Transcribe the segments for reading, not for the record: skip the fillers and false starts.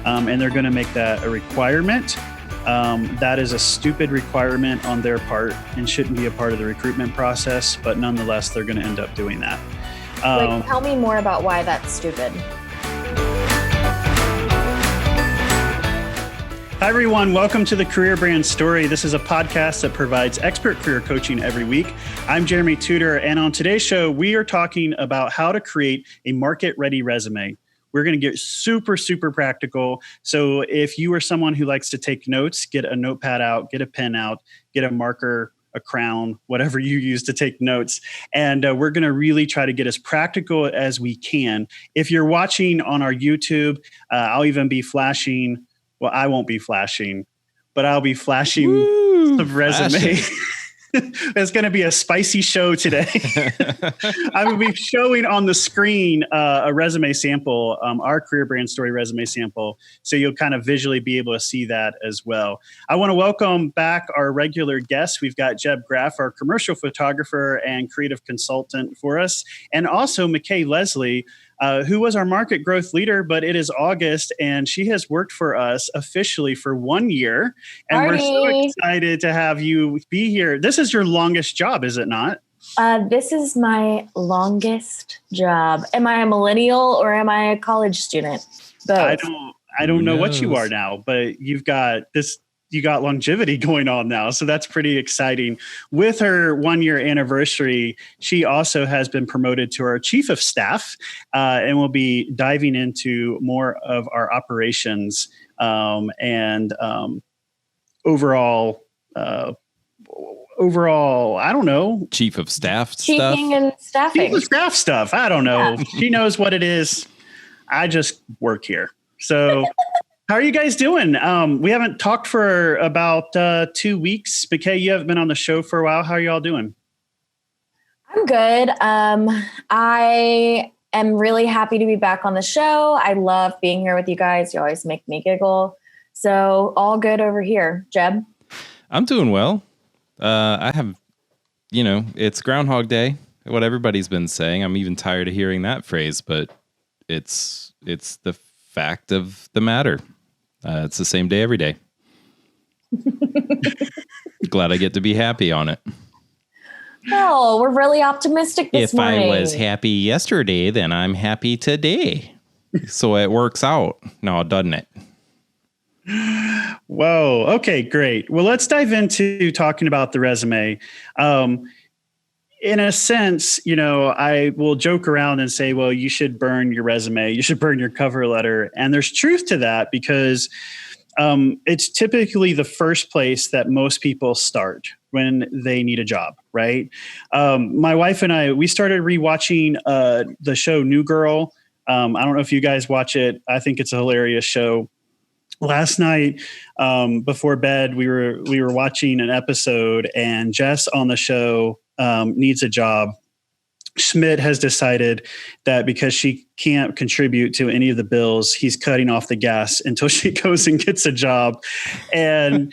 and they're going to make that a requirement. That is a stupid requirement on their part and shouldn't be a part of the recruitment process, but nonetheless, they're going to end up doing that. Tell me more about why that's stupid. Hi, everyone. Welcome to the Career Brand Story. This is a podcast that provides expert career coaching every week. I'm Jeremy Tudor, and on today's show, we are talking about how to create a market-ready resume. We're going to get super, super practical. So if you are someone who likes to take notes, get a notepad out, get a pen out, get a marker, a crown, whatever you use to take notes. And we're going to really try to get as practical as we can. If you're watching on our YouTube, I'll even be flashing. Well, I won't be flashing, but I'll be flashing some resume. It's going to be a spicy show today. I will be showing on the screen a resume sample, our Career Brand Story resume sample. So you'll kind of visually be able to see that as well. I want to welcome back our regular guests. We've got Jeb Graff, our commercial photographer and creative consultant for us, and also McCay Leslie, who was our market growth leader, but it is August and she has worked for us officially for 1 year. And We're so excited to have you be here. This is your longest job, is it not? This is my longest job. Am I a millennial or am I a college student? Both. I don't know what you are now, but you got longevity going on now. So that's pretty exciting. With her 1 year anniversary, she also has been promoted to our chief of staff and will be diving into more of our operations and overall, I don't know. Chief of staff Chiefing stuff? And staffing. Chief of staff stuff. I don't know. Yeah. She knows what it is. I just work here. So how are you guys doing? We haven't talked for about 2 weeks. McCay, you haven't been on the show for a while. How are y'all doing? I'm good. I am really happy to be back on the show. I love being here with you guys. You always make me giggle. So all good over here. Jeb? I'm doing well. I have, it's Groundhog Day, what everybody's been saying. I'm even tired of hearing that phrase, but it's the fact of the matter. It's the same day every day. Glad I get to be happy on it. Oh, we're really optimistic this morning. If I was happy yesterday, then I'm happy today. So it works out. No, doesn't it? Whoa. Okay, great. Well, let's dive into talking about the resume. In a sense, I will joke around and say, well, you should burn your resume. You should burn your cover letter. And there's truth to that because it's typically the first place that most people start when they need a job, right? My wife and I, we started rewatching the show New Girl. I don't know if you guys watch it. I think it's a hilarious show. Last night, before bed, we were watching an episode, and Jess on the show needs a job. Schmidt has decided that because she can't contribute to any of the bills, he's cutting off the gas until she goes and gets a job. And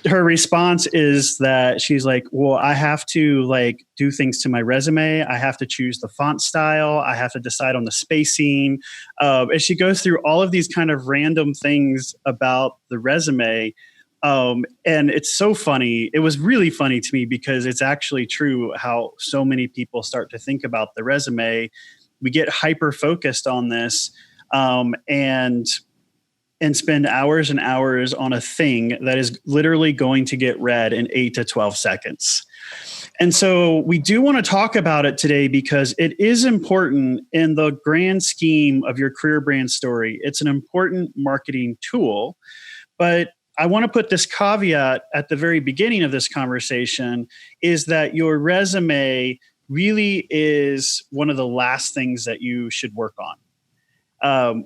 her response is that she's like, well, I have to do things to my resume. I have to choose the font style. I have to decide on the spacing. And she goes through all of these kind of random things about the resume. And it's so funny. It was really funny to me because it's actually true how so many people start to think about the resume. We get hyper focused on this and spend hours and hours on a thing that is literally going to get read in 8 to 12 seconds. And so we do want to talk about it today because it is important in the grand scheme of your career brand story. It's an important marketing tool, but I want to put this caveat at the very beginning of this conversation is that your resume really is one of the last things that you should work on.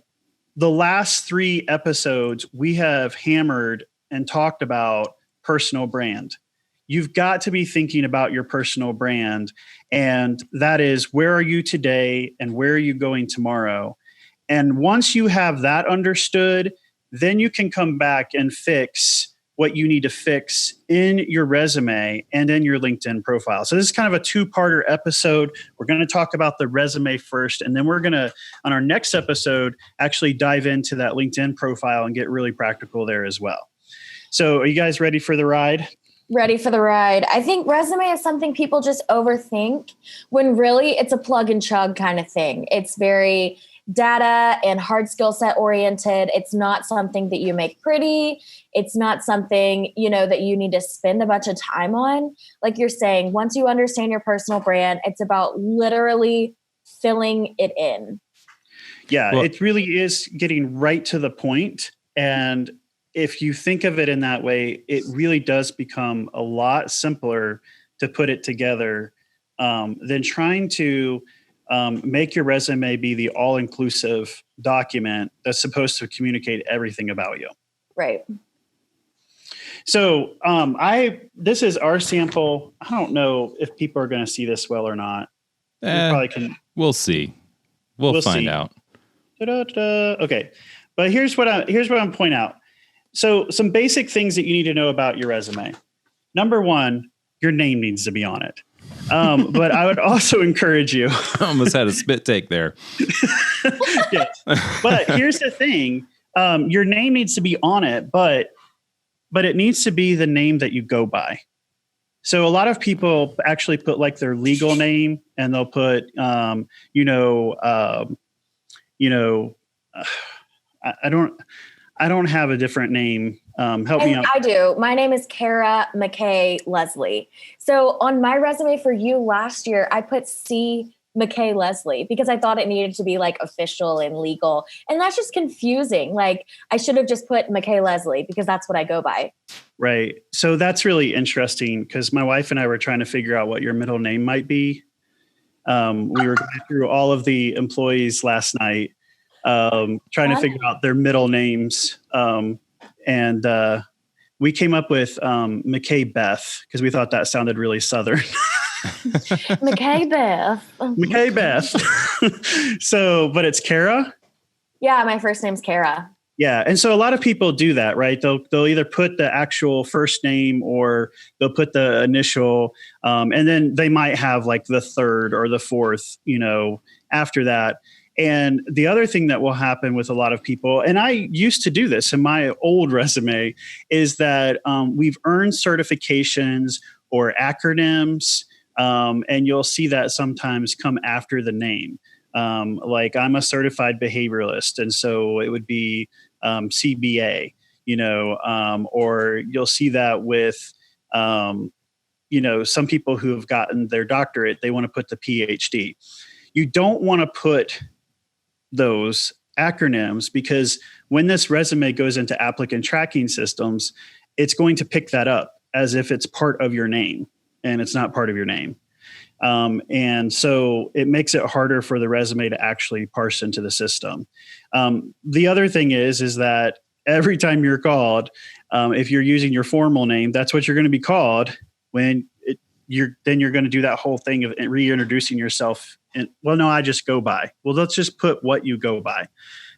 The last 3 episodes, we have hammered and talked about personal brand. You've got to be thinking about your personal brand, and that is where are you today and where are you going tomorrow? And once you have that understood, then you can come back and fix what you need to fix in your resume and in your LinkedIn profile. So this is kind of a two-parter episode. We're going to talk about the resume first, and then we're going to, on our next episode, actually dive into that LinkedIn profile and get really practical there as well. So are you guys ready for the ride? Ready for the ride. I think resume is something people just overthink when really it's a plug and chug kind of thing. It's very data and hard skill set oriented. It's not something that you make pretty. It's not something, that you need to spend a bunch of time on. Like you're saying, once you understand your personal brand, it's about literally filling it in. Yeah, it really is getting right to the point. And if you think of it in that way, it really does become a lot simpler to put it together than trying to make your resume be the all-inclusive document that's supposed to communicate everything about you. Right. So this is our sample. I don't know if people are going to see this well or not. We probably can. We'll see. We'll find out. Okay. But here's what I'm pointing out. So some basic things that you need to know about your resume. Number one, your name needs to be on it. But I would also encourage you. I almost had a spit take there. Yes. But here's the thing. Your name needs to be on it, but it needs to be the name that you go by. So a lot of people actually put like their legal name, and they'll put, I don't have a different name. Help me out. I do. My name is Kara McCay Leslie. So on my resume for you last year, I put C. McCay Leslie because I thought it needed to be like official and legal. And that's just confusing. Like I should have just put McCay Leslie because that's what I go by. Right. So that's really interesting because my wife and I were trying to figure out what your middle name might be. We were going through all of the employees last night, trying to figure out their middle names. And we came up with McCay Beth because we thought that sounded really Southern. McCay Beth. McCay Beth. So, but it's Kara? Yeah, my first name's Kara. Yeah. And so a lot of people do that, right? They'll either put the actual first name or they'll put the initial, and then they might have like the third or the fourth, after that. And the other thing that will happen with a lot of people, and I used to do this in my old resume, is that we've earned certifications or acronyms, and you'll see that sometimes come after the name. Like I'm a certified behavioralist, and so it would be CBA, or you'll see that with, some people who have gotten their doctorate, they want to put the PhD. You don't want to put those acronyms because when this resume goes into applicant tracking systems, it's going to pick that up as if it's part of your name, and it's not part of your name. And so it makes it harder for the resume to actually parse into the system. The other thing is that every time you're called, if you're using your formal name, that's what you're going to be called when you're going to do that whole thing of reintroducing yourself. And well, no, I just go by. Well, let's just put what you go by.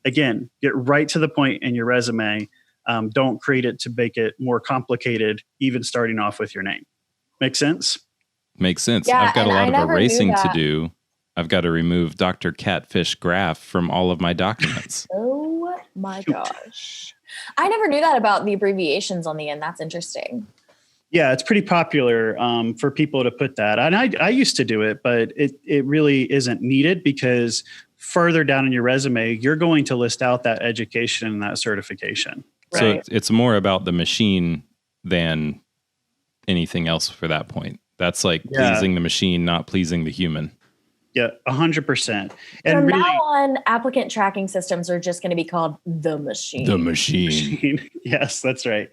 Again, get right to the point in your resume. Don't create it to make it more complicated, even starting off with your name. Make sense? Makes sense. Yeah, I've got a lot of erasing to that. do. I've got to remove Dr. Catfish Graph from all of my documents. Oh my gosh. I never knew that about the abbreviations on the end. That's interesting. Yeah, it's pretty popular for people to put that. And I used to do it, but it really isn't needed because further down in your resume, you're going to list out that education and that certification. Right? So it's more about the machine than anything else for that point. That's like pleasing the machine, not pleasing the human. Yeah, 100%. And From really, now on, applicant tracking systems are just going to be called the machine. The machine. Yes, that's right.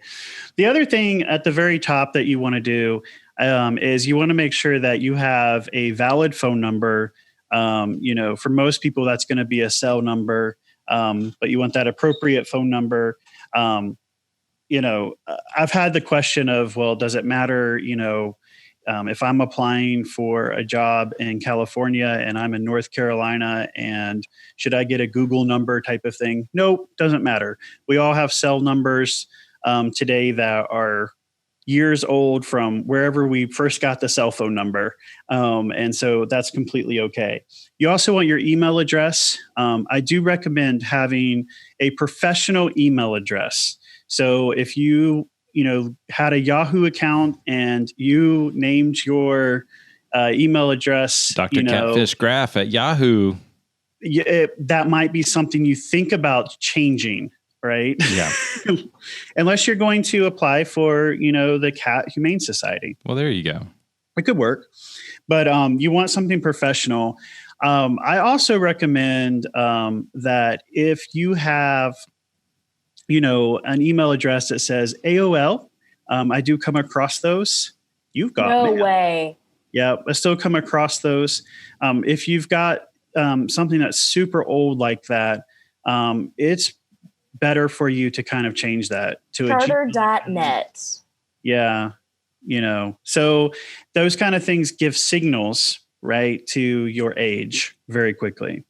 The other thing at the very top that you want to do is you want to make sure that you have a valid phone number. For most people, that's going to be a cell number, but you want that appropriate phone number. I've had the question of, well, does it matter, if I'm applying for a job in California and I'm in North Carolina, and should I get a Google number type of thing? Nope, doesn't matter. We all have cell numbers. today that are years old from wherever we first got the cell phone number. And so that's completely okay. You also want your email address. I do recommend having a professional email address. So if you had a Yahoo account and you named your email address, Dr. Catfish Graph at Yahoo. That might be something you think about changing. Right. Yeah. Unless you're going to apply for, the Cat Humane Society. Well, there you go. It could work, but you want something professional. I also recommend that if you have, an email address that says AOL, I do come across those. You've got no way. Yeah, I still come across those. If you've got something that's super old like that, it's better for you to kind of change that to charter.net. Yeah. So those kind of things give signals, right, to your age very quickly.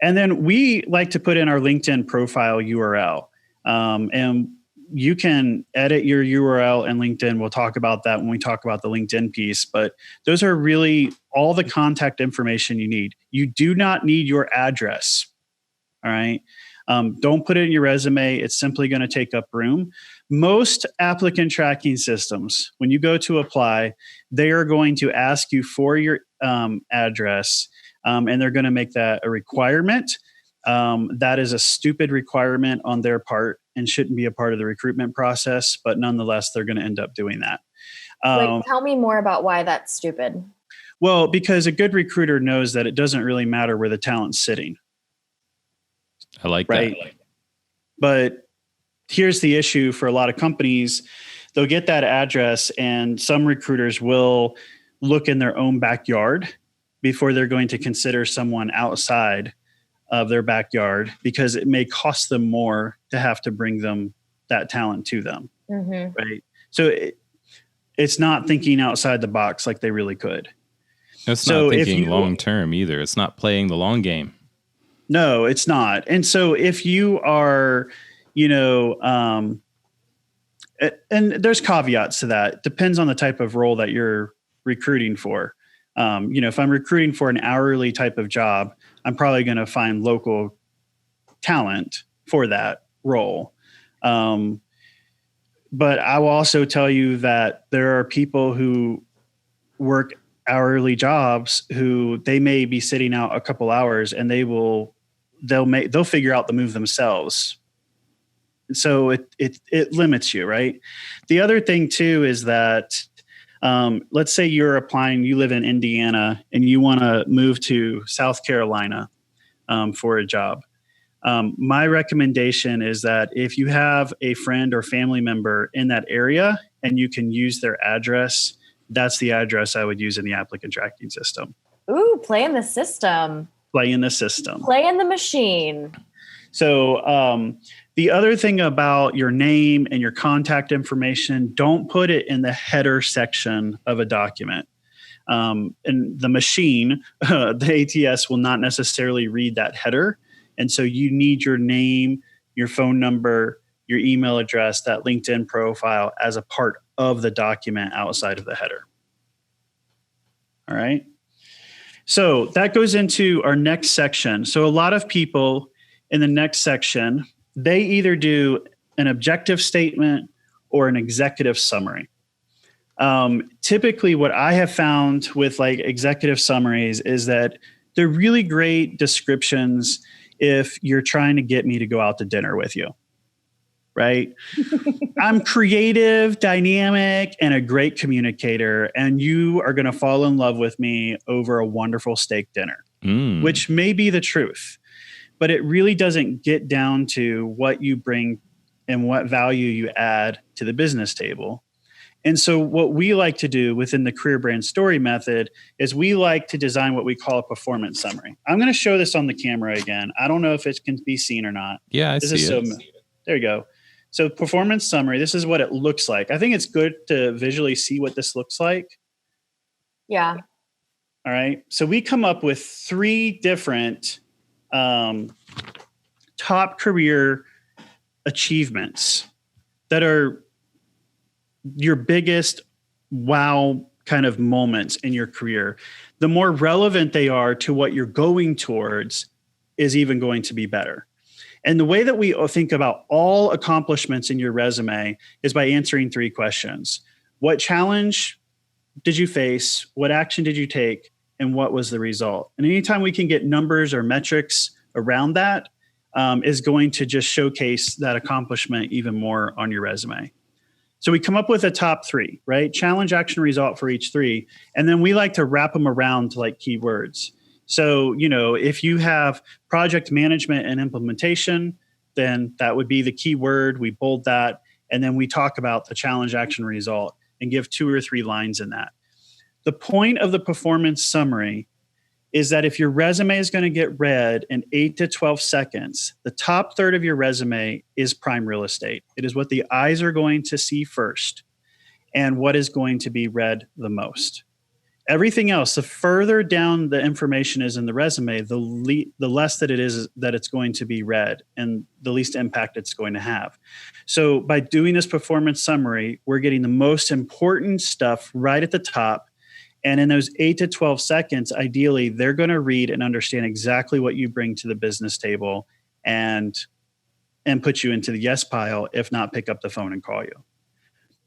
And then we like to put in our LinkedIn profile URL. And you can edit your URL in LinkedIn. We'll talk about that when we talk about the LinkedIn piece, but those are really all the contact information you need. You do not need your address. All right. Don't put it in your resume. It's simply going to take up room. Most applicant tracking systems, when you go to apply, they are going to ask you for your address, and they're going to make that a requirement. That is a stupid requirement on their part and shouldn't be a part of the recruitment process, but nonetheless, they're going to end up doing that. Tell me more about why that's stupid. Well, because a good recruiter knows that it doesn't really matter where the talent's sitting. I like right? that. But here's the issue for a lot of companies. They'll get that address and some recruiters will look in their own backyard before they're going to consider someone outside of their backyard because it may cost them more to have to bring them that talent to them. Mm-hmm. Right. So it's not thinking outside the box like they really could. It's not thinking long term either. It's not playing the long game. No, it's not. And so if you are, and there's caveats to that. Depends on the type of role that you're recruiting for. If I'm recruiting for an hourly type of job, I'm probably going to find local talent for that role. But I will also tell you that there are people who work hourly jobs who they may be sitting out a couple hours and they'll figure out the move themselves. So it limits you, right? The other thing too is that let's say you're applying, you live in Indiana and you want to move to South Carolina for a job. My recommendation is that if you have a friend or family member in that area and you can use their address, that's the address I would use in the applicant tracking system. Ooh, play in the system. Play in the system. Play in the machine. So the other thing about your name and your contact information, don't put it in the header section of a document. And the machine, the ATS will not necessarily read that header. And so you need your name, your phone number, your email address, that LinkedIn profile as a part of the document outside of the header. All right. So that goes into our next section. So a lot of people in the next section, they either do an objective statement or an executive summary. Typically what I have found with like executive summaries is that they're really great descriptions if you're trying to get me to go out to dinner with you, right? I'm creative, dynamic, and a great communicator, and you are going to fall in love with me over a wonderful steak dinner, which may be the truth, but it really doesn't get down to what you bring and what value you add to the business table. And so what we like to do within the career brand story method is we like to design what we call a performance summary. I'm going to show this on the camera again. I don't know if it can be seen or not. Yeah, I see it. There you go. So performance summary, this is what it looks like. I think it's good to visually see what this looks like. Yeah. All right. So we come up with 3 different top career achievements that are your biggest wow kind of moments in your career, the more relevant they are to what you're going towards is even going to be better. And the way that we think about all accomplishments in your resume is by answering 3 questions. What challenge did you face? What action did you take? And what was the result? And anytime we can get numbers or metrics around that, is going to just showcase that accomplishment even more on your resume. So we come up with a top 3, right? Challenge, action, result for each 3. And then we like to wrap them around to like keywords. So, if you have project management and implementation, then that would be the keyword. We bold that. And then we talk about the challenge, action, result and give 2 or 3 lines in that. The point of the performance summary is that if your resume is going to get read in 8 to 12 seconds, the top third of your resume is prime real estate. It is what the eyes are going to see first and what is going to be read the most. Everything else, the further down the information is in the resume, the less that it is that it's going to be read and the least impact it's going to have. So by doing this performance summary, we're getting the most important stuff right at the top. And in those 8 to 12 seconds, ideally, they're going to read and understand exactly what you bring to the business table and put you into the yes pile, if not pick up the phone and call you.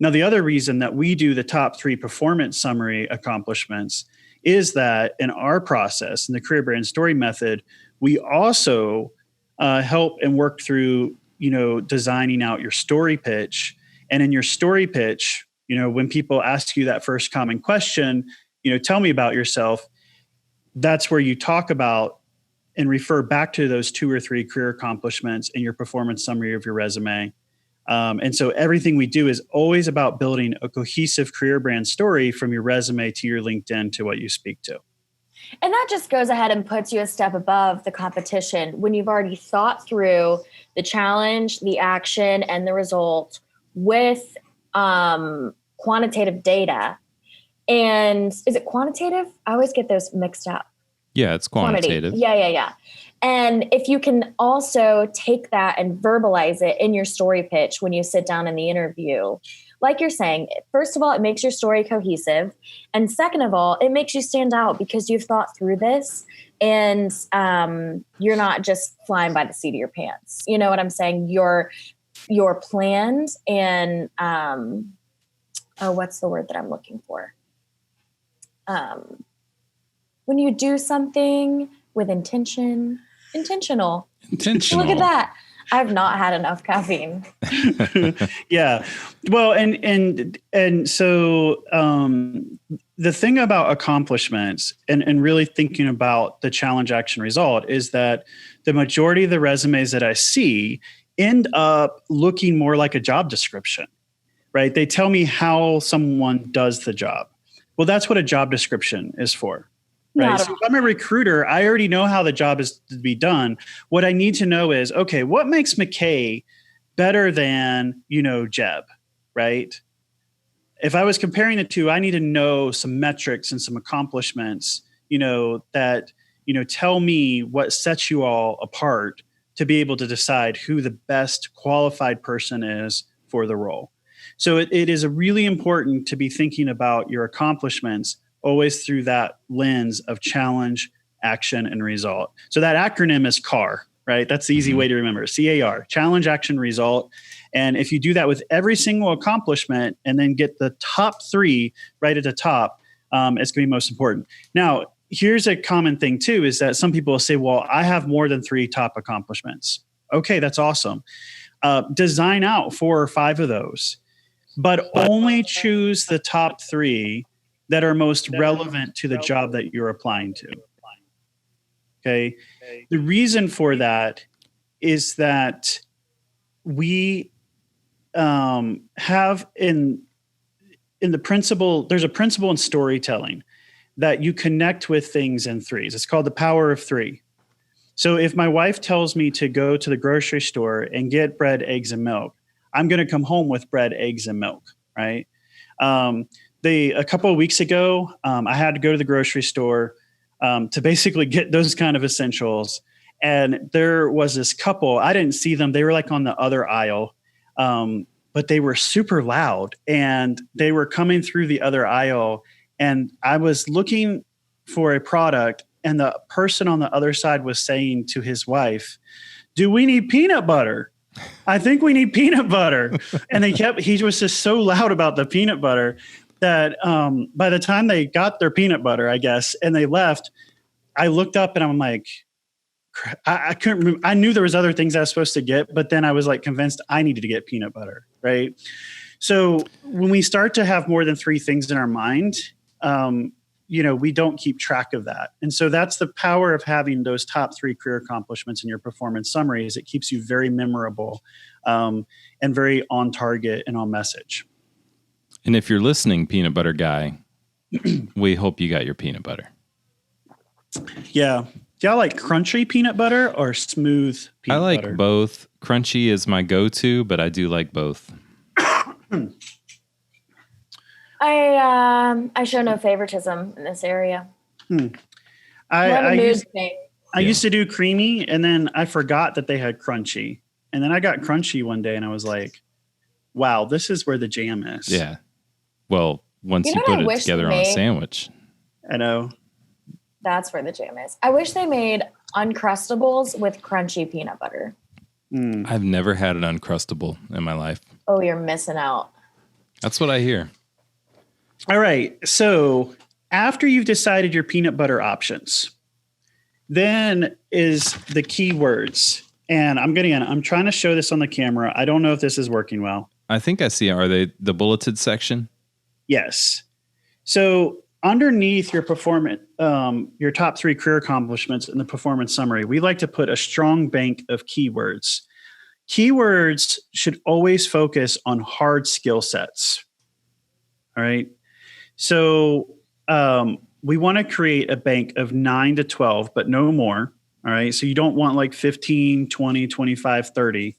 Now, the other reason that we do the top 3 performance summary accomplishments is that in our process, in the Career Brand Story method, we also help and work through, designing out your story pitch. And in your story pitch, when people ask you that first common question, tell me about yourself, that's where you talk about and refer back to those 2 or 3 career accomplishments in your performance summary of your resume. And so everything we do is always about building a cohesive career brand story from your resume to your LinkedIn to what you speak to. And that just goes ahead and puts you a step above the competition when you've already thought through the challenge, the action, and the result with quantitative data. And is it quantitative? I always get those mixed up. Yeah, it's quantitative. Yeah. And if you can also take that and verbalize it in your story pitch when you sit down in the interview, like you're saying, first of all, it makes your story cohesive. And second of all, it makes you stand out because you've thought through this and you're not just flying by the seat of your pants. You know what I'm saying? You're planned and, what's the word that I'm looking for? When you do something with intentional. Look at that. I've not had enough caffeine. Yeah. Well, and so the thing about accomplishments and really thinking about the challenge, action, result is that the majority of the resumes that I see end up looking more like a job description, right? They tell me how someone does the job. Well, that's what a job description is for. Right. So if I'm a recruiter, I already know how the job is to be done. What I need to know is, okay, what makes McCay better than, Jeb, right? If I was comparing the two, I need to know some metrics and some accomplishments, that, tell me what sets you all apart to be able to decide who the best qualified person is for the role. So it is really important to be thinking about your accomplishments always through that lens of challenge, action, and result. So that acronym is CAR, right? That's the easy way to remember. CAR, challenge, action, result. And if you do that with every single accomplishment and then get the top 3 right at the top, it's going to be most important. Now, here's a common thing too, is that some people will say, well, I have more than 3 top accomplishments. Okay, that's awesome. Design out 4 or 5 of those, but only choose the top 3 that are most relevant to the job that you're applying to. Okay. The reason for that is that we have in the principle, there's a principle in storytelling that you connect with things in 3s. It's called the power of 3. So if my wife tells me to go to the grocery store and get bread, eggs, and milk, I'm going to come home with bread, eggs, and milk, right? A couple of weeks ago, I had to go to the grocery store to basically get those kind of essentials. And there was this couple, I didn't see them. They were like on the other aisle. but they were super loud and they were coming through the other aisle. And I was looking for a product, and the person on the other side was saying to his wife, "Do we need peanut butter? I think we need peanut butter." And he was just so loud about the peanut butter that by the time they got their peanut butter, I guess, and they left, I looked up and I'm like, I couldn't remember. I knew there was other things I was supposed to get, but then I was like convinced I needed to get peanut butter. Right. So when we start to have more than 3 things in our mind, we don't keep track of that. And so that's the power of having those top 3 career accomplishments in your performance summary, is it keeps you very memorable and very on target and on message. And if you're listening, peanut butter guy, we hope you got your peanut butter. Yeah. Do y'all like crunchy peanut butter or smooth peanut butter? I like both. Crunchy is my go-to, but I do like both. I show no favoritism in this area. I used to do creamy, and then I forgot that they had crunchy. And then I got crunchy one day and I was like, wow, this is where the jam is. Yeah. Well, once you put it together on a sandwich. I know. That's where the jam is. I wish they made Uncrustables with crunchy peanut butter. I've never had an Uncrustable in my life. Oh, you're missing out. That's what I hear. All right. So after you've decided your peanut butter options, then is the keywords. And I'm trying to show this on the camera. I don't know if this is working well. I think I see. Are they the bulleted section? Yes. So underneath your your top 3 career accomplishments in the performance summary, we like to put a strong bank of keywords. Keywords should always focus on hard skill sets. All right. So we want to create a bank of 9 to 12, but no more. All right. So you don't want like 15, 20, 25, 30.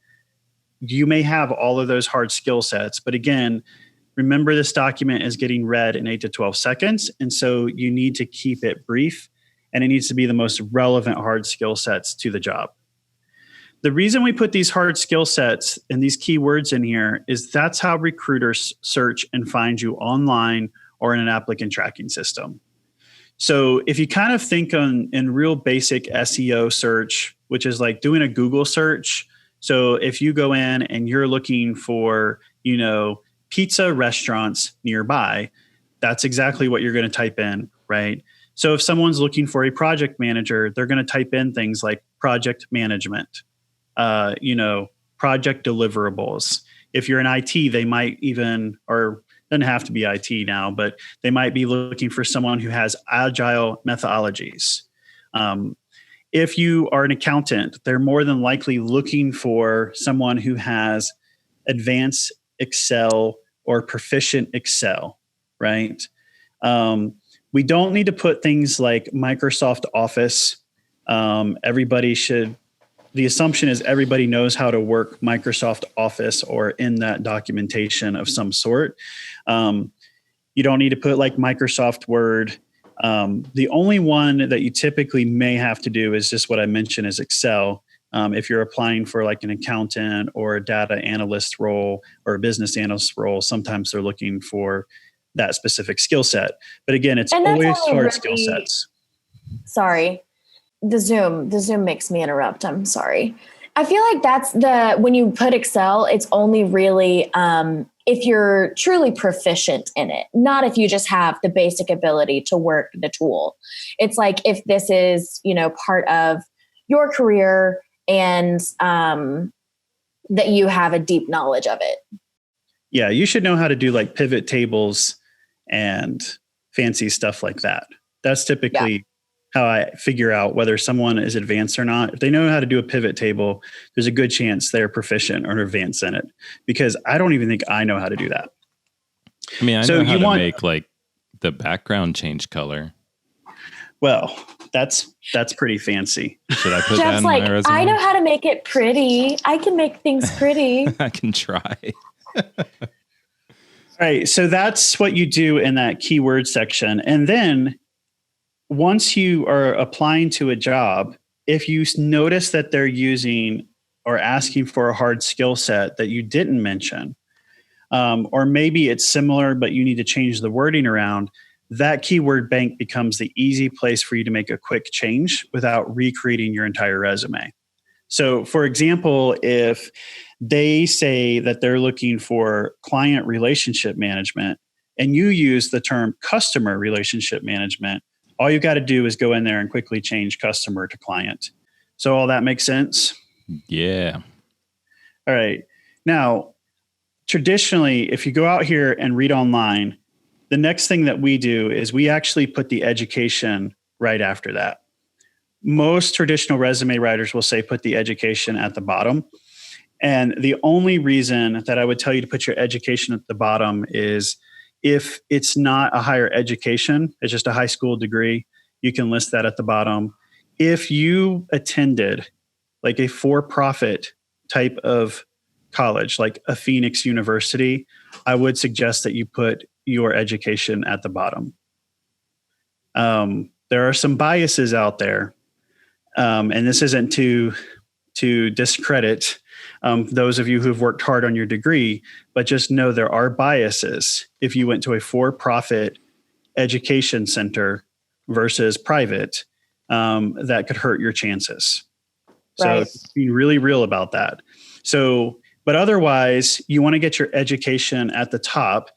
You may have all of those hard skill sets, but again, remember, this document is getting read in 8 to 12 seconds. And so you need to keep it brief, and it needs to be the most relevant hard skill sets to the job. The reason we put these hard skill sets and these keywords in here is that's how recruiters search and find you online or in an applicant tracking system. So if you kind of think in real basic SEO search, which is like doing a Google search. So if you go in and you're looking for, pizza restaurants nearby, that's exactly what you're going to type in, right? So if someone's looking for a project manager, they're going to type in things like project management, project deliverables. If you're in IT, they might even, or doesn't have to be IT now, but they might be looking for someone who has agile methodologies. If you are an accountant, they're more than likely looking for someone who has advanced Excel or proficient Excel, right? We don't need to put things like Microsoft Office. The assumption is everybody knows how to work Microsoft Office or in that documentation of some sort. You don't need to put like Microsoft Word. The only one that you typically may have to do is just what I mentioned is Excel. If you're applying for like an accountant or a data analyst role or a business analyst role, sometimes they're looking for that specific skill set. But again, it's always hard skill sets. Sorry. The Zoom makes me interrupt. I'm sorry. I feel like when you put Excel, it's only really if you're truly proficient in it, not if you just have the basic ability to work the tool. It's like if this is, part of your career and that you have a deep knowledge of it. Yeah, you should know how to do like pivot tables and fancy stuff like that. That's typically how I figure out whether someone is advanced or not. If they know how to do a pivot table, there's a good chance they're proficient or advanced in it, because I don't even think I know how to do that. I mean, I know how to make like the background change color. Well, that's pretty fancy. Should I put that in my resume? I know how to make it pretty. I can make things pretty. I can try. Right. So that's what you do in that keyword section. And then once you are applying to a job, if you notice that they're using or asking for a hard skill set that you didn't mention, or maybe it's similar, but you need to change the wording around, that keyword bank becomes the easy place for you to make a quick change without recreating your entire resume. So, for example, if they say that they're looking for client relationship management and you use the term customer relationship management, all you got to do is go in there and quickly change customer to client. So all that makes sense? Yeah. All right. Now, traditionally, if you go out here and read online, the next thing that we do is we actually put the education right after that. Most traditional resume writers will say put the education at the bottom. And the only reason that I would tell you to put your education at the bottom is if it's not a higher education, it's just a high school degree, you can list that at the bottom. If you attended like a for-profit type of college, like a Phoenix University, I would suggest that you put your education at the bottom. There are some biases out there, and this isn't to discredit those of you who've worked hard on your degree, but just know there are biases if you went to a for-profit education center versus private, that could hurt your chances. Right. So being really real about that. So, but otherwise, you want to get your education at the top.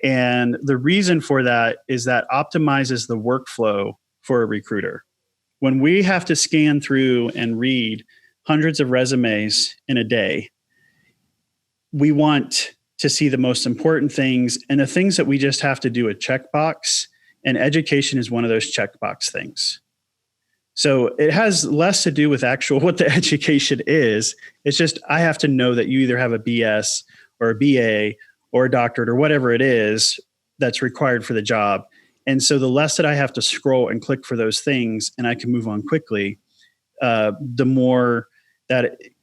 And the reason for that is that optimizes the workflow for a recruiter. When we have to scan through and read hundreds of resumes in a day, we want to see the most important things and the things that we just have to do a checkbox. And education is one of those checkbox things. So it has less to do with actual what the education is. It's just I have to know that you either have a BS or a BA or a doctorate or whatever it is that's required for the job. And so the less that I have to scroll and click for those things and I can move on quickly, the more that it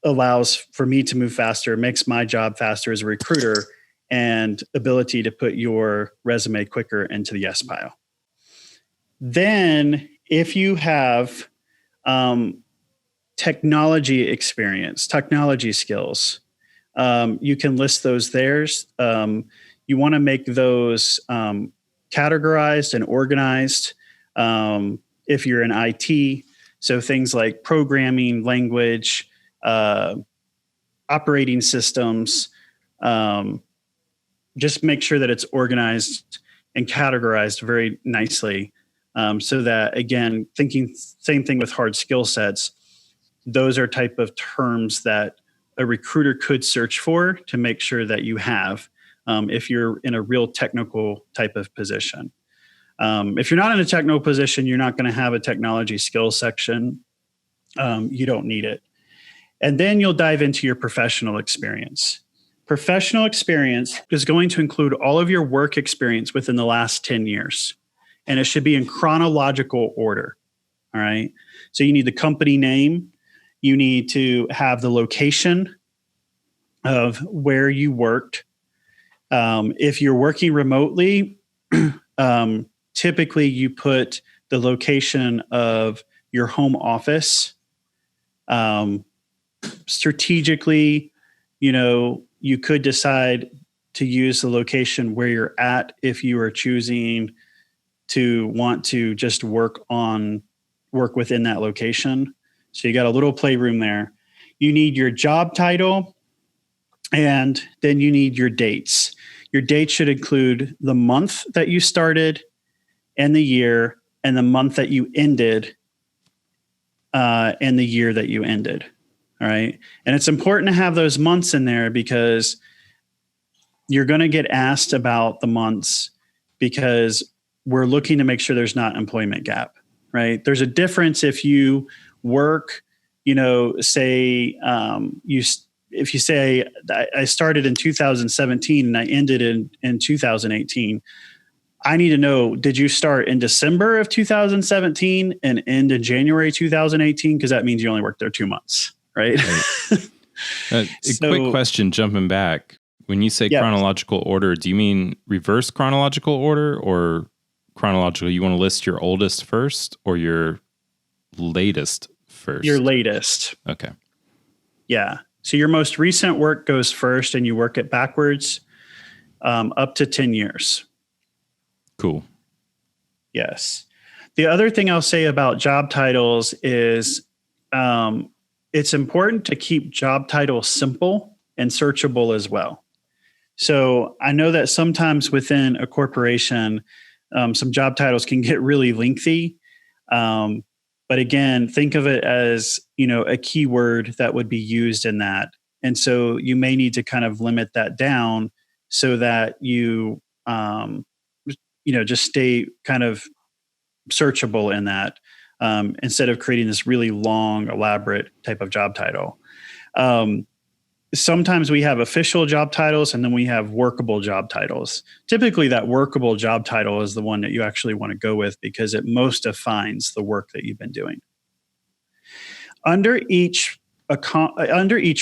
allows for me to move faster, makes my job faster as a recruiter, and ability to put your resume quicker into the yes pile. Then if you have technology experience, technology skills, you can list those there. You want to make those categorized and organized if you're in IT. So things like programming, language, operating systems, just make sure that it's organized and categorized very nicely. So that, again, thinking same thing with hard skill sets, those are type of terms that a recruiter could search for to make sure that you have if you're in a real technical type of position. If you're not in a technical position, you're not going to have a technology skills section. You don't need it. And then you'll dive into your professional experience. Professional experience is going to include all of your work experience within the last 10 years. And it should be in chronological order. All right. So you need the company name. You need to have the location of where you worked. If you're working remotely, typically you put the location of your home office. Strategically, you could decide to use the location where you're at if you are choosing to want to just work within that location. So you got a little playroom there. You need your job title, and then you need your dates. Your dates should include the month that you started and the year, and the month that you ended, and the year that you ended. All right. And it's important to have those months in there because you're going to get asked about the months because we're looking to make sure there's not employment gap, right? There's a difference if you work, say if you say I started in 2017 and I ended in 2018, I need to know, did you start in December of 2017 and end in January 2018? Because that means you only worked there 2 months, right? Quick question, jumping back. When you say chronological order, do you mean reverse chronological order or chronological? You want to list your oldest first or your latest first? Your latest. Okay. Yeah. So your most recent work goes first and you work it backwards, up to 10 years. Cool. Yes. The other thing I'll say about job titles is it's important to keep job titles simple and searchable as well. So I know that sometimes within a corporation, some job titles can get really lengthy. But again, think of it as, a keyword that would be used in that. And so you may need to kind of limit that down so that you, just stay kind of searchable in that, instead of creating this really long, elaborate type of job title. Sometimes we have official job titles and then we have workable job titles. Typically that workable job title is the one that you actually want to go with because it most defines the work that you've been doing. Under each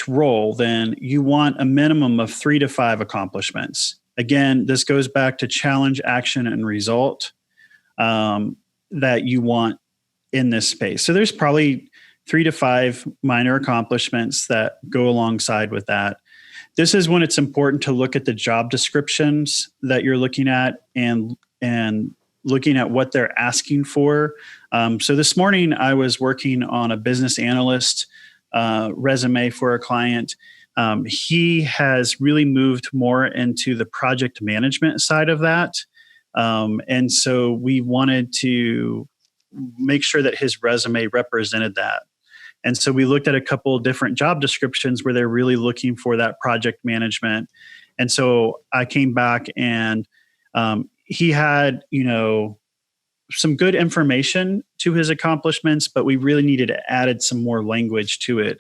role, then you want a minimum of 3 to 5 accomplishments. Again, this goes back to challenge, action, and result that you want in this space. So there's probably 3 to 5 minor accomplishments that go alongside with that. This is when it's important to look at the job descriptions that you're looking at and looking at what they're asking for. So this morning I was working on a business analyst resume for a client. He has really moved more into the project management side of that. And so we wanted to make sure that his resume represented that. And so we looked at a couple of different job descriptions where they're really looking for that project management. And so I came back and he had, some good information to his accomplishments, but we really needed to add some more language to it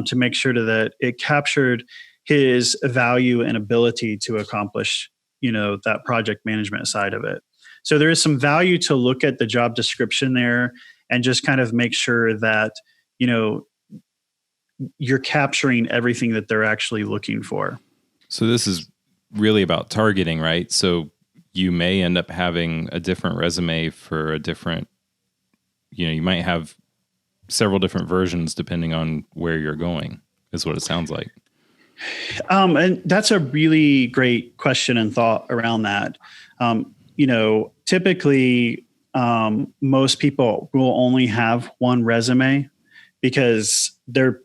to make sure that it captured his value and ability to accomplish, that project management side of it. So there is some value to look at the job description there and just kind of make sure that, you're capturing everything that they're actually looking for. So this is really about targeting, right? So you may end up having a different resume for a different, you might have several different versions depending on where you're going, is what it sounds like. And that's a really great question and thought around that. Typically, most people will only have one resume because they're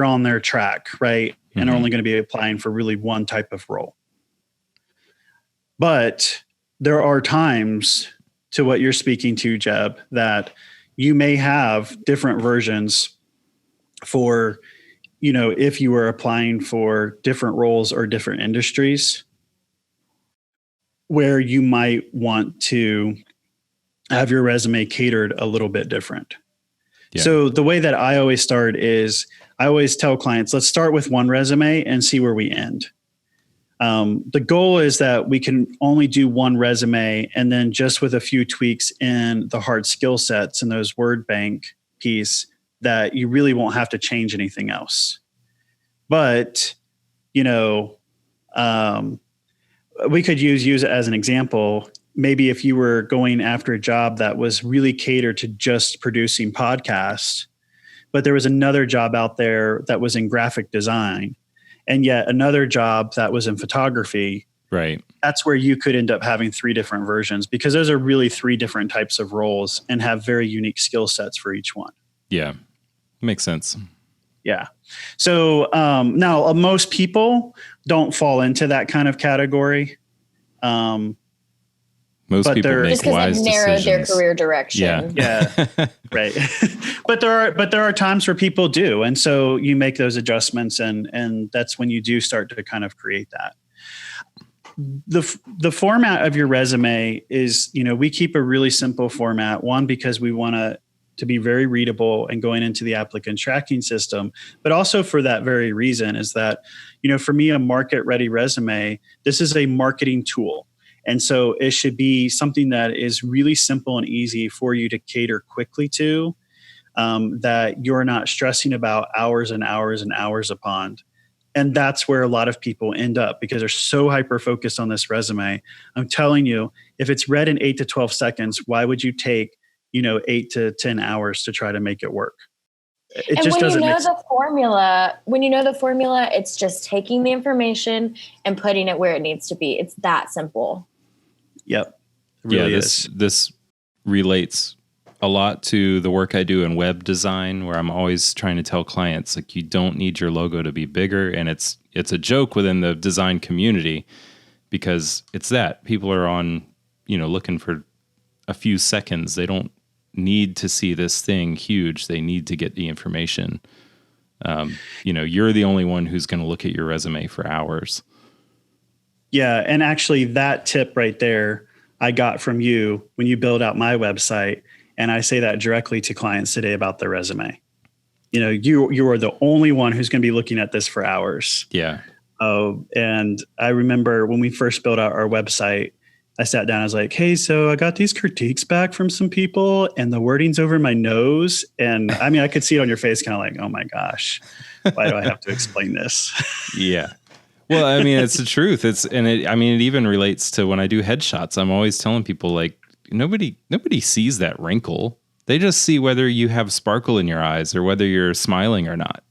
on their track, right? And are only going to be applying for really one type of role. But there are times, to what you're speaking to, Jeb, that you may have different versions for, if you were applying for different roles or different industries, where you might want to have your resume catered a little bit different. Yeah. So the way that I always start is I always tell clients, let's start with one resume and see where we end. The goal is that we can only do one resume and then just with a few tweaks in the hard skill sets and those word bank piece that you really won't have to change anything else. But, we could use it as an example. Maybe if you were going after a job that was really catered to just producing podcasts, but there was another job out there that was in graphic design and yet another job that was in photography. Right. That's where you could end up having 3 different versions because those are really 3 different types of roles and have very unique skill sets for each one. Yeah. Makes sense. Yeah. So now most people don't fall into that kind of category. Most people make just because wise they've narrowed decisions. their career direction. Yeah. Right. But there are times where people do. And so you make those adjustments and that's when you do start to kind of create that. The format of your resume is, we keep a really simple format. One, because we want to be very readable and going into the applicant tracking system, but also for that very reason is that, for me, a market ready resume, this is a marketing tool. And so it should be something that is really simple and easy for you to cater quickly to, that you're not stressing about hours and hours and hours upon. And that's where a lot of people end up because they're so hyper-focused on this resume. I'm telling you, if it's read in 8 to 12 seconds, why would you take 8 to 10 hours to try to make it work? It And just when you doesn't know make sense. when you know the formula, it's just taking the information and putting it where it needs to be. It's that simple. Yep. It really this relates a lot to the work I do in web design, where I'm always trying to tell clients, like, you don't need your logo to be bigger. And it's a joke within the design community, because it's that people are on, looking for a few seconds. They don't need to see this thing huge. They need to get the information. You're the only one who's going to look at your resume for hours. Yeah. And actually that tip right there, I got from you when you build out my website. And I say that directly to clients today about their resume. You are the only one who's going to be looking at this for hours. Yeah. And I remember when we first built out our website, I sat down, I was like, hey, so I got these critiques back from some people and the wording's over my nose. And I mean, I could see it on your face, kind of like, oh my gosh, why do I have to explain this? Yeah. Well, I mean, it's the truth. It even relates to when I do headshots. I'm always telling people, like, nobody sees that wrinkle. They just see whether you have sparkle in your eyes or whether you're smiling or not.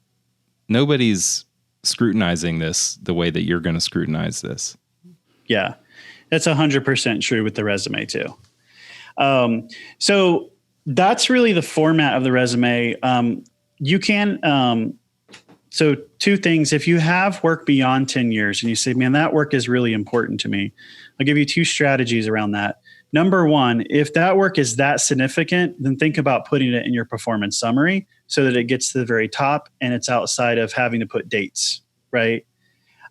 Nobody's scrutinizing this the way that you're going to scrutinize this. Yeah. That's 100% true with the resume too. So that's really the format of the resume. You can, so two things. If you have work beyond 10 years and you say, man, that work is really important to me, I'll give you two strategies around that. Number one, if that work is that significant, then think about putting it in your performance summary so that it gets to the very top and it's outside of having to put dates, right?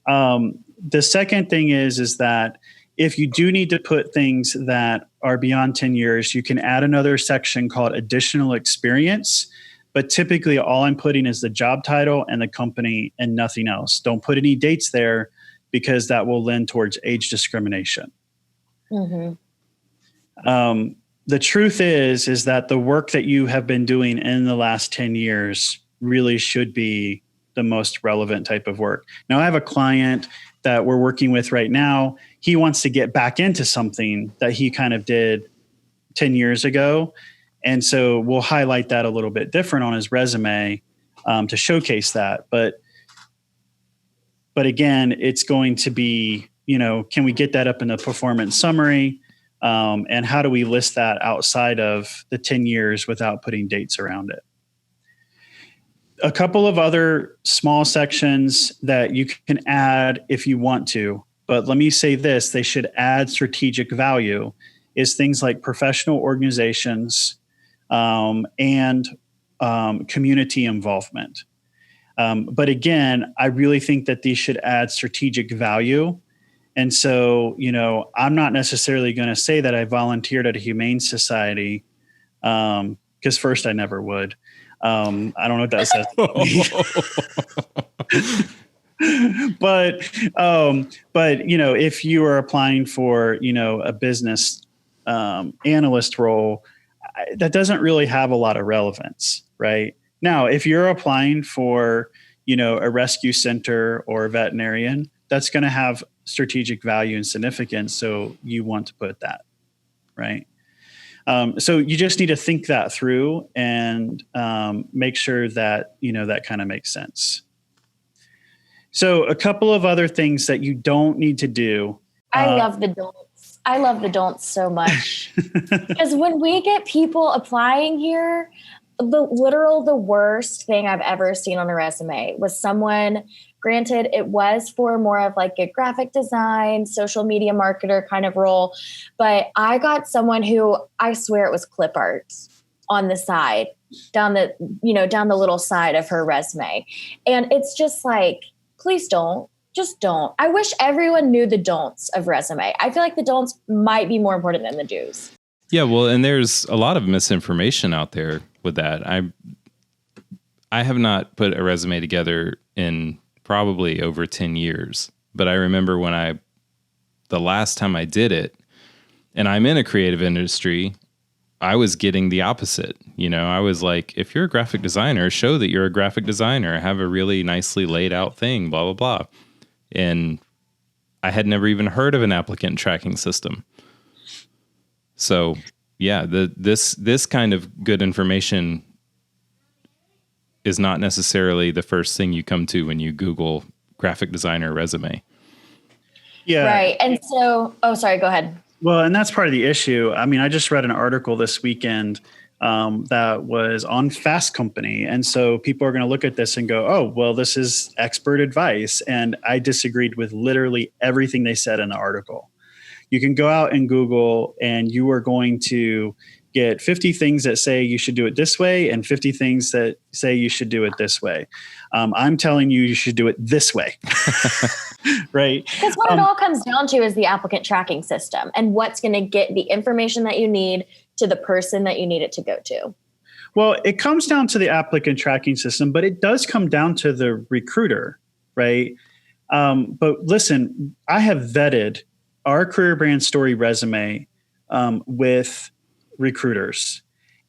The second thing is that if you do need to put things that are beyond 10 years, you can add another section called additional experience. But typically all I'm putting is the job title and the company and nothing else. Don't put any dates there because that will lend towards age discrimination. Mm-hmm. The truth is that the work that you have been doing in the last 10 years really should be the most relevant type of work. Now, I have a client that we're working with right now. He wants to get back into something that he kind of did 10 years ago. And so we'll highlight that a little bit different on his resume to showcase that. But again, it's going to be, can we get that up in the performance summary? And how do we list that outside of the 10 years without putting dates around it? A couple of other small sections that you can add if you want to, but let me say this, they should add strategic value, is things like professional organizations and community involvement. But again, I really think that these should add strategic value. And so, I'm not necessarily going to say that I volunteered at a humane society, because first I never would. I don't know what that says. But if you are applying for, a business analyst role, that doesn't really have a lot of relevance, right? Now, if you're applying for, a rescue center or a veterinarian, that's going to have strategic value and significance. So you want to put that, right? So you just need to think that through and make sure that, that kind of makes sense. So a couple of other things that you don't need to do. I love the don'ts. I love the don'ts so much. Because when we get people applying here, the worst thing I've ever seen on a resume was someone, granted, it was for more of like a graphic design, social media marketer kind of role. But I got someone who, I swear it was clip art on the side, down the little side of her resume. And it's just like, please don't. Just don't. I wish everyone knew the don'ts of resume. I feel like the don'ts might be more important than the do's. Yeah, well, and there's a lot of misinformation out there with that. I have not put a resume together in probably over 10 years. But I remember the last time I did it, and I'm in a creative industry, I was getting the opposite. I was like, if you're a graphic designer, show that you're a graphic designer, have a really nicely laid out thing, blah, blah, blah. And I had never even heard of an applicant tracking system. So yeah, this kind of good information is not necessarily the first thing you come to when you Google graphic designer resume. Yeah. Right. And so, oh, sorry, go ahead. Well, and that's part of the issue. I mean, I just read an article this weekend that was on Fast Company. And so people are going to look at this and go, oh, well, this is expert advice. And I disagreed with literally everything they said in the article. You can go out and Google and you are going to get 50 things that say you should do it this way and 50 things that say you should do it this way. I'm telling you should do it this way. Right? Because what it all comes down to is the applicant tracking system and what's going to get the information that you need to the person that you need it to go to. Well, it comes down to the applicant tracking system, but it does come down to the recruiter, right? But listen, I have vetted our career brand story resume with recruiters,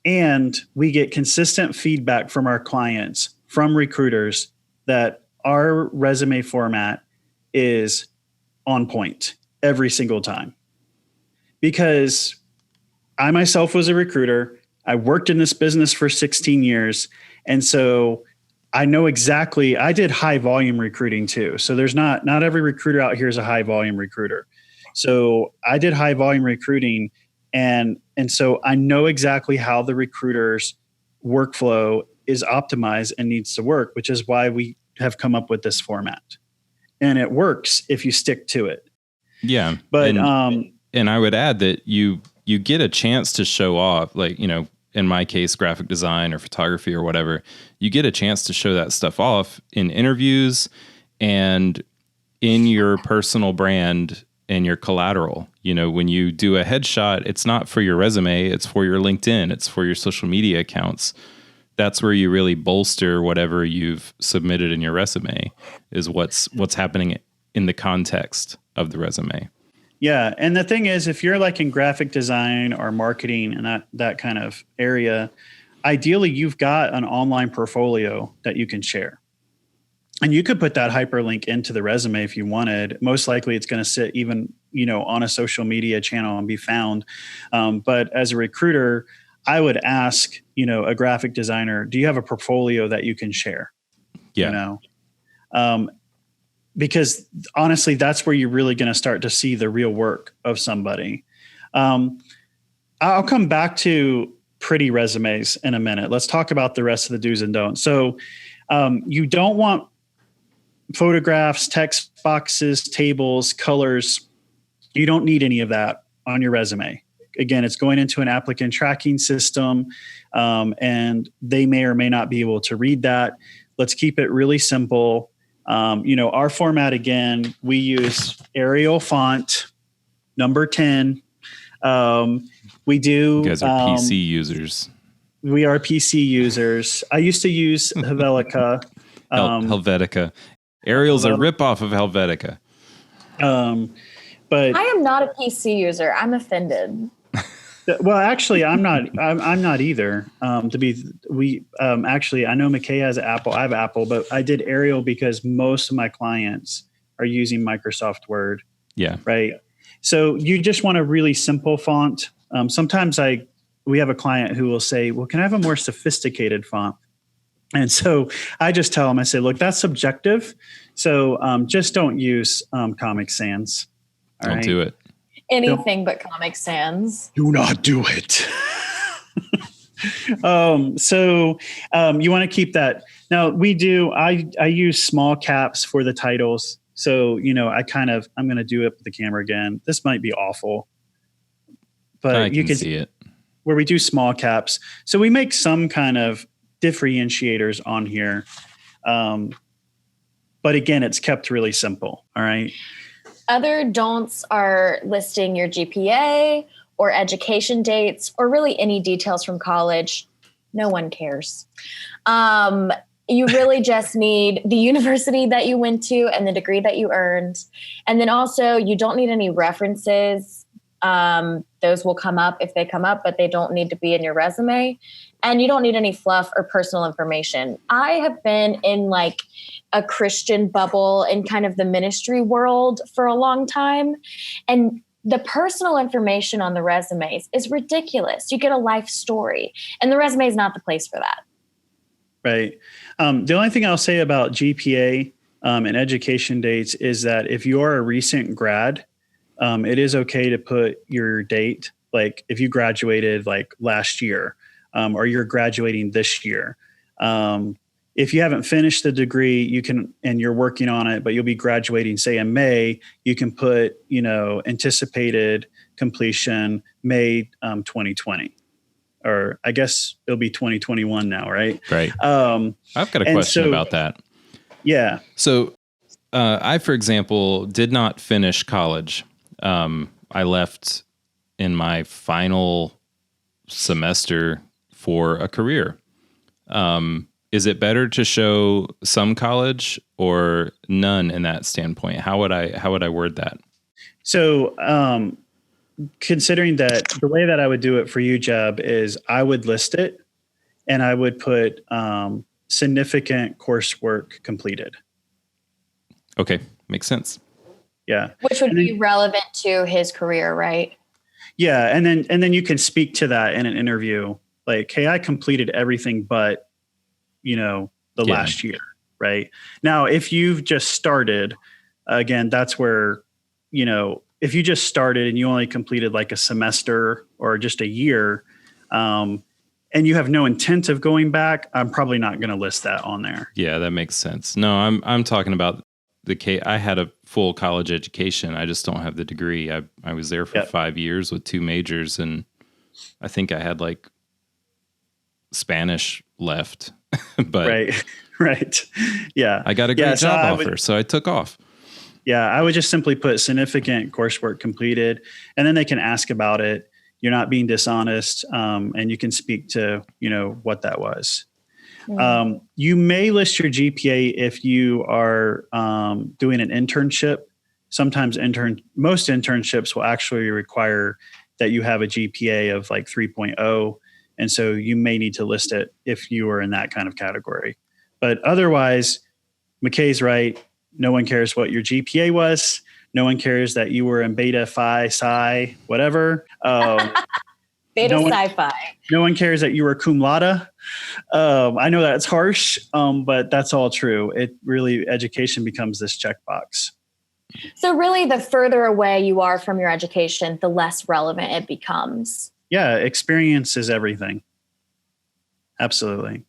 and we get consistent feedback from our clients, from recruiters, that our resume format is on point every single time. Because I myself was a recruiter. I worked in this business for 16 years. And so I know exactly, I did high volume recruiting too. So there's not every recruiter out here is a high volume recruiter. So I did high volume recruiting, and so I know exactly how the recruiter's workflow is optimized and needs to work, which is why we have come up with this format. And it works if you stick to it. Yeah. But and I would add that you get a chance to show off, like, you know, in my case, graphic design or photography or whatever, you get a chance to show that stuff off in interviews and in your personal brand and your collateral. You know, when you do a headshot, it's not for your resume, it's for your LinkedIn, it's for your social media accounts. That's where you really bolster whatever you've submitted in your resume, is what's happening in the context of the resume. Yeah. And the thing is, if you're like in graphic design or marketing and that kind of area, ideally you've got an online portfolio that you can share. And you could put that hyperlink into the resume if you wanted. Most likely it's going to sit even, you know, on a social media channel and be found. But as a recruiter, I would ask, you know, a graphic designer, do you have a portfolio that you can share? Yeah. You know, because honestly, that's where you're really going to start to see the real work of somebody. I'll come back to pretty resumes in a minute. Let's talk about the rest of the do's and don'ts. So you don't want photographs, text boxes, tables, colors. You don't need any of that on your resume. Again, it's going into an applicant tracking system, and they may or may not be able to read that. Let's keep it really simple. You know, our format, again, we use Arial font, number 10. We do. You guys are PC users. We are PC users. I used to use Helvetica. Helvetica. Arial's a ripoff of Helvetica. But I am not a PC user. I'm offended. Well, actually, I'm not. I'm not either. Actually, I know McCay has Apple. I have Apple, but I did Arial because most of my clients are using Microsoft Word. Yeah. Right. So you just want a really simple font. Sometimes we have a client who will say, "Well, can I have a more sophisticated font?" And so I just tell them, I say, "Look, that's subjective. So just don't use Comic Sans. Don't do it. Anything but Comic Sans. Do not do it." So you want to keep that. Now we do, I use small caps for the titles. So, you know, I'm going to do it with the camera again. This might be awful, but you can see it where we do small caps. So we make some kind of differentiators on here. But again, it's kept really simple. All right. Other don'ts are listing your GPA or education dates or really any details from college. No one cares. You really just need the university that you went to and the degree that you earned. And then also you don't need any references. Those will come up if they come up, but they don't need to be in your resume. And you don't need any fluff or personal information. I have been in like a Christian bubble in kind of the ministry world for a long time. And the personal information on the resumes is ridiculous. You get a life story, and the resume is not the place for that. Right. The only thing I'll say about GPA and education dates is that if you are a recent grad, it is okay to put your date, like if you graduated like last year, or you're graduating this year. If you haven't finished the degree, you can, and you're working on it, but you'll be graduating, say in May, you can put, anticipated completion May 2020. Or I guess it'll be 2021 now, right? Right. I've got a question about that. Yeah. So I, for example, did not finish college. I left in my final semester for a career. Is it better to show some college or none in that standpoint? How would I word that? So, considering that the way that I would do it for you, Jeb, is I would list it and I would put significant coursework completed. Okay. Makes sense. Yeah. Which would be relevant to his career, right? Yeah. And then you can speak to that in an interview. Like, hey, I completed everything but, last year. Right. Now, if you've just started, again, that's where, if you just started and you only completed like a semester or just a year, and you have no intent of going back, I'm probably not going to list that on there. Yeah, that makes sense. No, I'm talking about the case. I had a full college education. I just don't have the degree. I was there for 5 years with 2 majors, and I think I had like Spanish left. But right. Yeah. I got a great job offer, so I took off. Yeah, I would just simply put significant coursework completed, and then they can ask about it. You're not being dishonest, and you can speak to, what that was. Mm-hmm. You may list your GPA if you are doing an internship. Sometimes most internships will actually require that you have a GPA of like 3.0. And so you may need to list it if you are in that kind of category. But otherwise, McCay's right. No one cares what your GPA was. No one cares that you were in beta, phi, psi, whatever. Beta, sci-fi. No one cares that you were cum laude. I know that's harsh, but that's all true. It really, education becomes this checkbox. So really, the further away you are from your education, the less relevant it becomes. Yeah, experience is everything. Absolutely.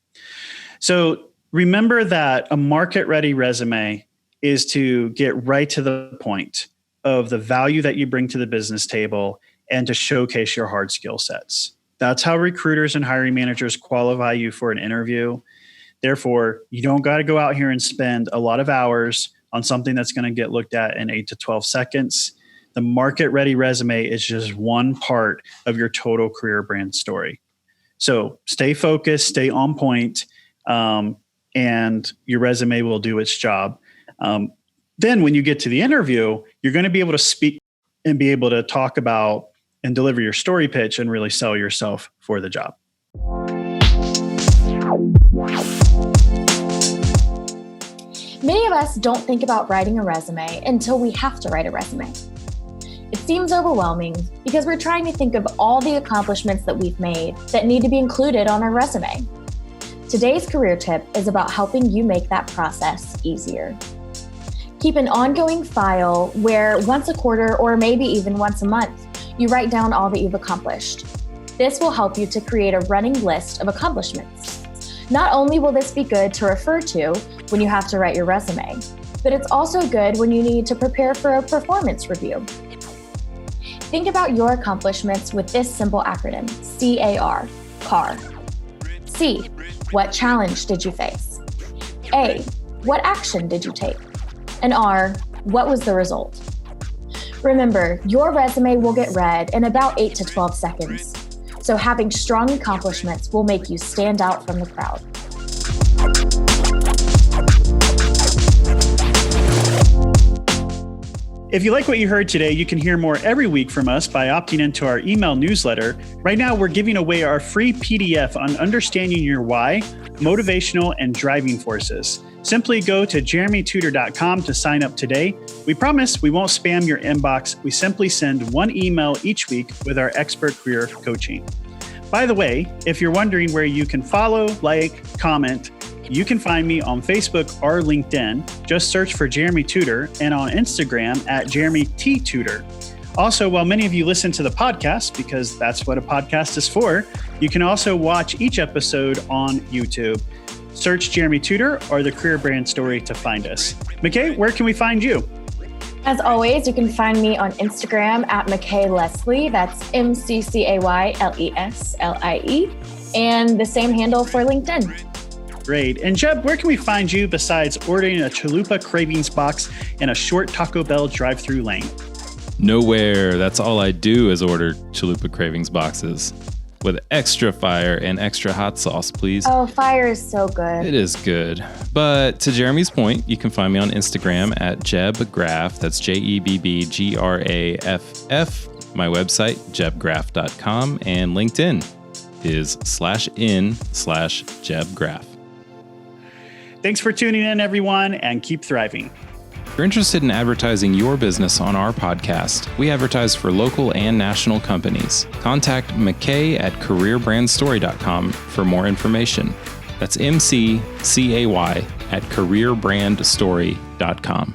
So remember that a market-ready resume is to get right to the point of the value that you bring to the business table and to showcase your hard skill sets. That's how recruiters and hiring managers qualify you for an interview. Therefore, you don't got to go out here and spend a lot of hours on something that's going to get looked at in 8 to 12 seconds. The market-ready resume is just one part of your total career brand story. So stay focused, stay on point, and your resume will do its job. Then when you get to the interview, you're going to be able to speak and be able to talk about and deliver your story pitch and really sell yourself for the job. Many of us don't think about writing a resume until we have to write a resume. It seems overwhelming because we're trying to think of all the accomplishments that we've made that need to be included on our resume. Today's career tip is about helping you make that process easier. Keep an ongoing file where once a quarter or maybe even once a month, you write down all that you've accomplished. This will help you to create a running list of accomplishments. Not only will this be good to refer to when you have to write your resume, but it's also good when you need to prepare for a performance review. Think about your accomplishments with this simple acronym, CAR, CAR. C, what challenge did you face? A, what action did you take? And R, what was the result? Remember, your resume will get read in about 8 to 12 seconds. So having strong accomplishments will make you stand out from the crowd. If you like what you heard today, you can hear more every week from us by opting into our email newsletter. Right now, we're giving away our free PDF on understanding your why, motivational, and driving forces. Simply go to jeremytudor.com to sign up today. We promise we won't spam your inbox. We simply send one email each week with our expert career coaching. By the way, if you're wondering where you can follow, like, comment, You can find me on Facebook or LinkedIn. Just search for Jeremy Tudor, and on Instagram at Jeremy T. Tudor. Also, while many of you listen to the podcast, because that's what a podcast is for, you can also watch each episode on YouTube. Search Jeremy Tudor or the Career Brand Story to find us. McCay, where can we find you? As always, you can find me on Instagram at McCay Leslie. That's McCayleslie. And the same handle for LinkedIn. Great. And Jeb, where can we find you besides ordering a Chalupa Cravings box in a short Taco Bell drive-through lane? Nowhere. That's all I do is order Chalupa Cravings boxes with extra fire and extra hot sauce, please. Oh, fire is so good. It is good. But to Jeremy's point, you can find me on Instagram at JebGraff. That's JebGraff. My website, jebgraff.com, and LinkedIn is /in/JebGraff. Thanks for tuning in, everyone, and keep thriving. If you're interested in advertising your business on our podcast, we advertise for local and national companies. Contact McCay at careerbrandstory.com for more information. That's McCay at careerbrandstory.com.